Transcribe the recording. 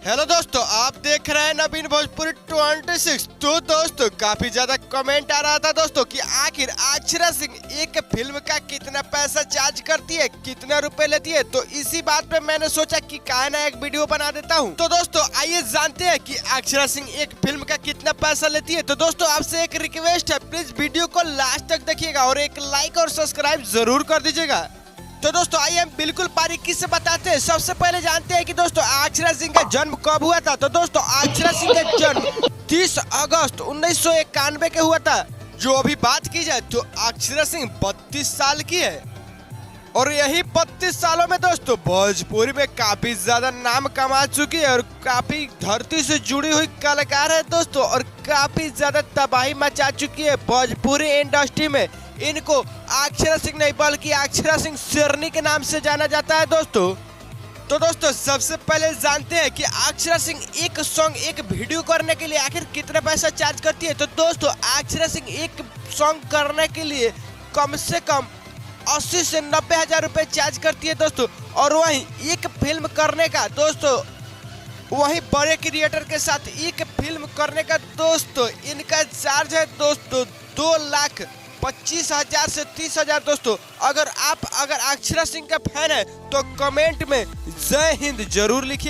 Hello दोस्तों, आप देख रहे हैं नवीन भोजपुरी 26। तो दोस्तों काफी ज्यादा कमेंट आ रहा था दोस्तों कि आखिर अक्षरा सिंह एक फिल्म का कितना पैसा चार्ज करती है, कितना रुपए लेती है। तो इसी बात पे मैंने सोचा कि काहे ना एक वीडियो बना देता हूं। तो दोस्तों आइए जानते हैं कि अक्षरा सिंह एक फिल्म का कितना पैसा लेती है। तो दोस्तों आपसे एक रिक्वेस्ट है, प्लीज वीडियो को लास्ट तक देखिएगा और एक लाइक और सब्सक्राइब जरूर कर दीजिएगा। तो दोस्तों आइए हम बिल्कुल बारीकी से बताते हैं। सबसे पहले जानते हैं कि दोस्तों अक्षरा सिंह का जन्म कब हुआ था। तो दोस्तों अक्षरा सिंह का जन्म 30 अगस्त 1991 के हुआ था। जो अभी बात की जाए तो अक्षरा सिंह 32 साल की है और यही 32 सालों में दोस्तों भोजपुरी में काफी ज्यादा नाम कमा चुकी है और काफी धरती से जुड़ी हुई कलाकार है दोस्तों, और काफी ज्यादा तबाही मचा चुकी है भोजपुरी इंडस्ट्री में। इनको अक्षरा सिंह नहीं बल्कि अक्षरा सिंह शेरनी के नाम से जाना जाता है दोस्तों। तो दोस्तों सबसे पहले जानते हैं कि अक्षरा सिंह एक सॉन्ग, एक वीडियो करने के लिए आखिर कितना पैसा चार्ज करती है। तो दोस्तों अक्षरा सिंह एक सॉन्ग करने के लिए कम से कम 80 से 90 हजार रुपए चार्ज करती है दोस्तों। और वहीं एक फिल्म करने का दोस्तों, वहीं बड़े क्रिएटर के साथ एक फिल्म करने का दोस्तों इनका चार्ज है दोस्तों 2,25,000 से 30,000 दोस्तों। अगर अक्षरा सिंह का फैन है तो कमेंट में जय हिंद जरूर लिखिए।